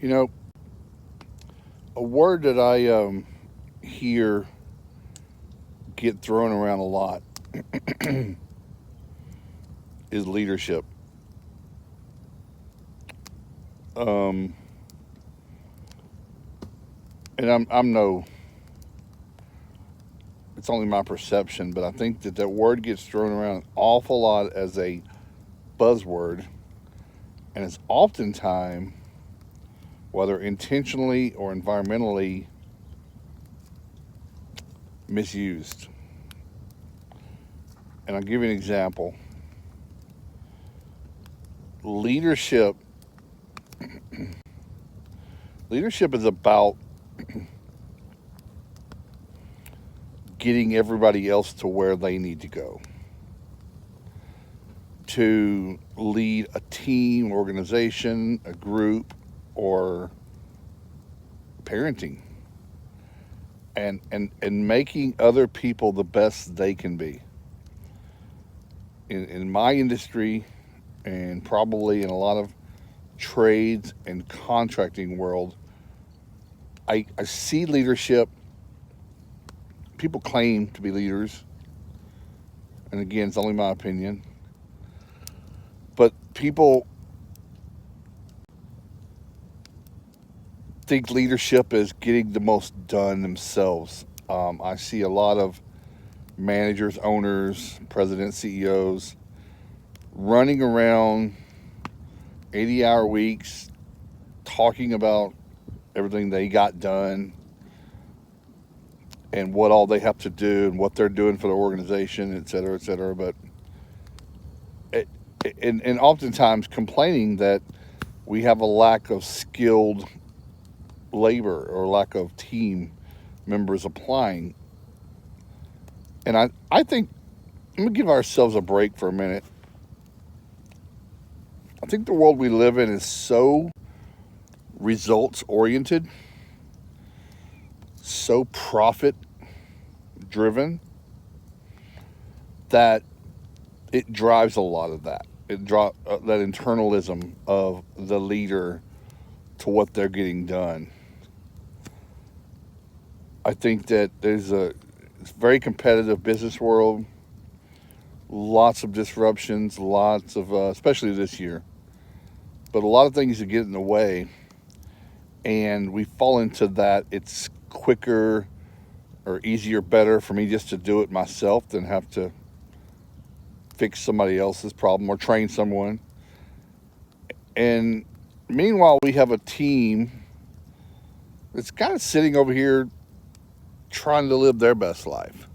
You know, a word that I hear get thrown around a lot is leadership. Um, and I'm no, it's only my perception, but I think that that word gets thrown around an awful lot as a buzzword, and it's oftentimes, whether intentionally or environmentally, misused. And I'll give you an example. Leadership leadership is about getting everybody else to where they need to go. To lead a team, organization, a group, or parenting, and making other people the best they can be. In my industry, and probably in a lot of trades and contracting world, I see leadership. People claim to be leaders, and again, it's only my opinion. But people think leadership is getting the most done themselves. I see a lot of managers, owners, presidents, CEOs running around 80-hour weeks talking about everything they got done and what all they have to do and what they're doing for the organization, et cetera, et cetera. But it, and oftentimes complaining that we have a lack of skilled labor or lack of team members applying. And I think, let me give ourselves a break for a minute. I think the world we live in is so results oriented, so profit driven, that it drives a lot of that. That internalism of the leader to what they're getting done. I think that there's a it's very competitive business world, lots of disruptions, lots of especially this year, but a lot of things that get in the way, and we fall into that. It's quicker or easier, better for me just to do it myself than have to fix somebody else's problem or train someone. And meanwhile, we have a team that's kind of sitting over here trying to live their best life,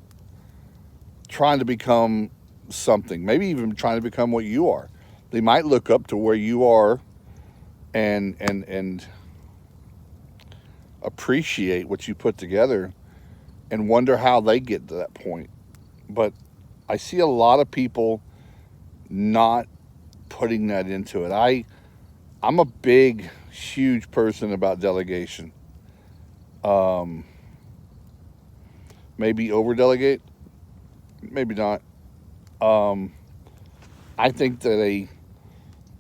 trying to become something, maybe even trying to become what you are. They might look up to where you are and appreciate what you put together and wonder how they get to that point. But I see a lot of people not putting that into it. I'm a big, huge person about delegation. Um, Maybe over delegate, maybe not. Um, I think that a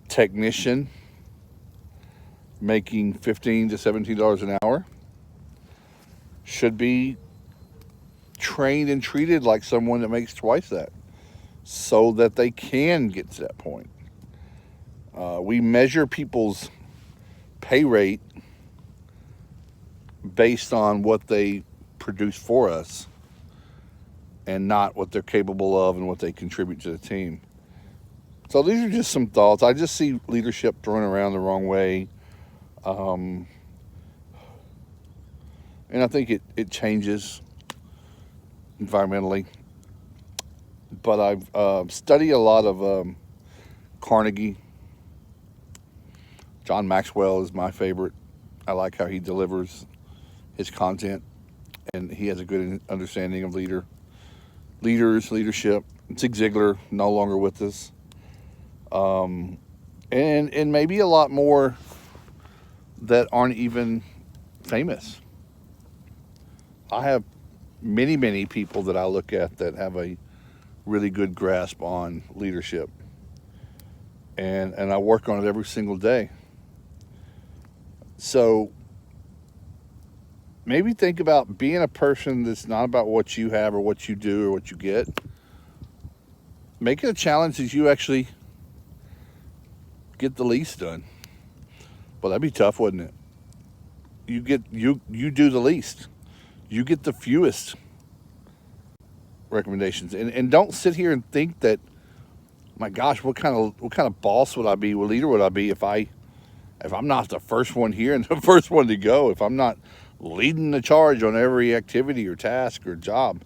technician making $15 to $17 an hour should be trained and treated like someone that makes twice that, so that they can get to that point. We measure people's pay rate based on what they produce for us and not what they're capable of and what they contribute to the team. So these are just some thoughts. I just see leadership thrown around the wrong way. Um, and I think it changes environmentally. But I've studied a lot of Carnegie. John Maxwell is my favorite. I like how he delivers his content, and he has a good understanding of leadership. Zig Ziglar, no longer with us. Um, and maybe a lot more that aren't even famous. I have many people that I look at that have a really good grasp on leadership, and I work on it every single day. So maybe think about being a person that's not about what you have or what you do or what you get. Make it a challenge that you actually get the least done. Well, that'd be tough, wouldn't it? You do the least. You get the fewest recommendations, and don't sit here and think that, my gosh, what kind of boss would I be, what leader would I be if I'm not the first one here and the first one to go, if I'm not leading the charge on every activity or task or job.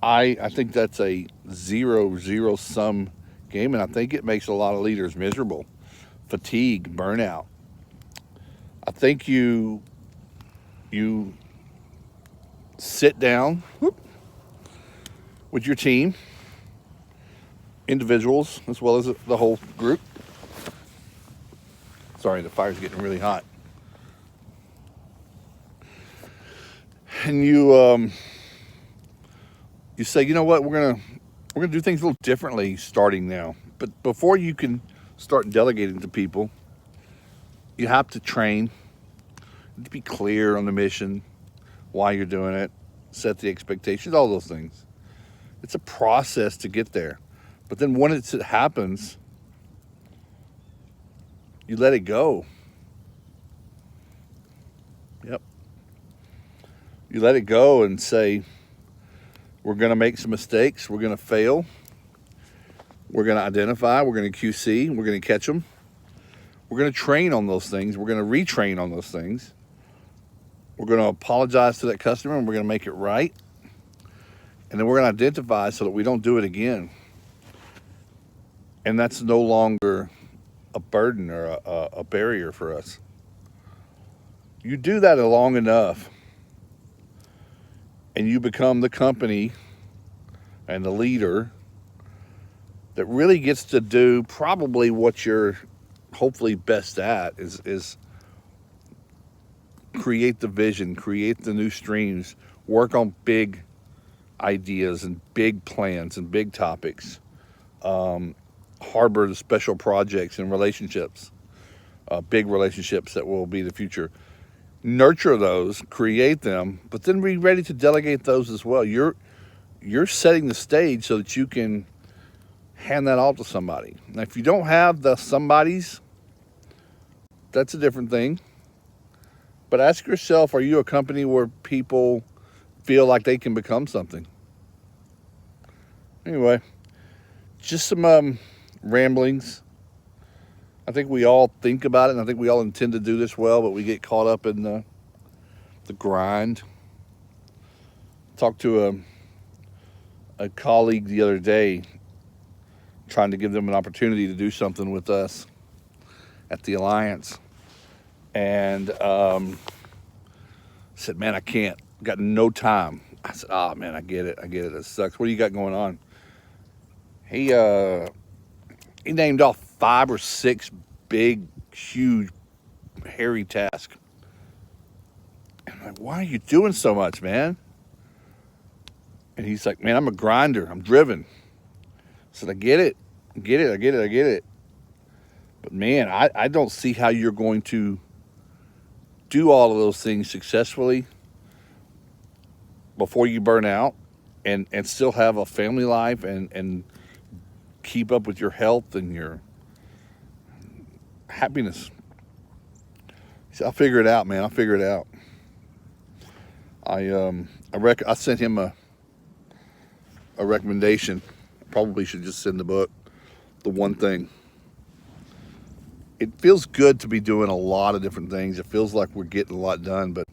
I think that's a zero sum game, and I think it makes a lot of leaders miserable. Fatigue, burnout. I think you sit down with your team, individuals as well as the whole group. Sorry, the fire's getting really hot. And you say, you know what, we're gonna do things a little differently starting now. But before you can start delegating to people, you have to train, to be clear on the mission, why you're doing it, set the expectations, all those things. It's a process to get there. But then once it happens, you let it go. Yep. You let it go and say, we're going to make some mistakes. We're going to fail. We're going to identify. We're going to QC. We're going to catch them. We're going to train on those things. We're going to retrain on those things. We're going to apologize to that customer, and we're going to make it right. And then we're going to identify so that we don't do it again. And that's no longer a burden or a barrier for us. You do that long enough, and you become the company and the leader that really gets to do probably what you're hopefully best at is create the vision, create the new streams, work on big ideas and big plans and big topics, harbor the special projects and relationships, big relationships that will be the future. Nurture those, create them, but then be ready to delegate those as well. You're setting the stage so that you can hand that off to somebody. Now, if you don't have the somebodies, that's a different thing. But ask yourself, are you a company where people feel like they can become something? Anyway, just some ramblings. I think we all think about it, and I think we all intend to do this well, but we get caught up in the grind. Talked to a colleague the other day, trying to give them an opportunity to do something with us at the Alliance. And said, man, I can't. Got no time. I said, oh, man, I get it. It sucks. What do you got going on? He named off 5 or 6 big, huge, hairy tasks. And I'm like, why are you doing so much, man? And he's like, man, I'm a grinder. I'm driven. I said, I get it. I get it. But, man, I don't see how you're going to do all of those things successfully before you burn out and still have a family life and keep up with your health and your happiness. He said, I'll figure it out, man. I'll figure it out. I sent him a recommendation. Probably should just send the book, The One Thing. It feels good to be doing a lot of different things. It feels like we're getting a lot done, but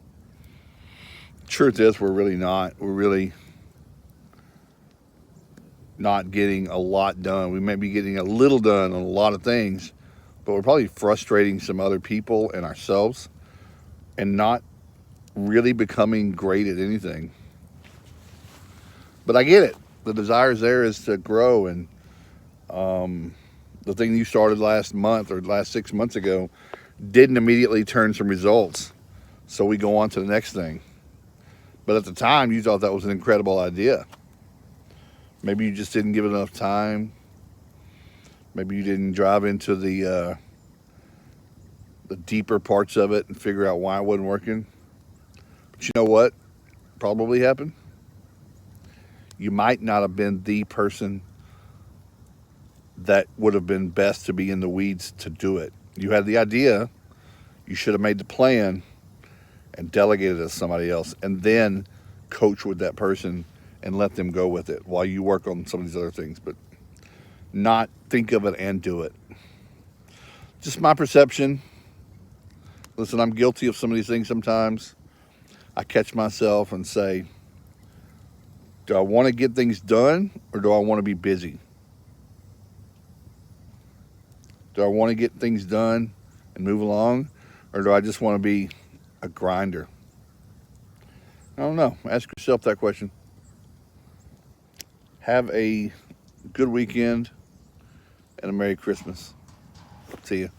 the truth is we're really not. We're really not getting a lot done. We may be getting a little done on a lot of things, but we're probably frustrating some other people and ourselves and not really becoming great at anything. But I get it. The desire is there is to grow, and the thing you started last month or last 6 months ago didn't immediately turn some results. So we go on to the next thing. But at the time, you thought that was an incredible idea. Maybe you just didn't give it enough time. Maybe you didn't drive into the the deeper parts of it and figure out why it wasn't working. But you know what probably happened? You might not have been the person that would have been best to be in the weeds to do it. You had the idea, you should have made the plan and delegated it to somebody else, and then coach with that person and let them go with it while you work on some of these other things, but not think of it and do it. Just my perception. Listen, I'm guilty of some of these things sometimes. I catch myself and say, do I want to get things done or do I want to be busy? Do I want to get things done and move along, or do I just want to be a grinder? I don't know. Ask yourself that question. Have a good weekend and a Merry Christmas. See you.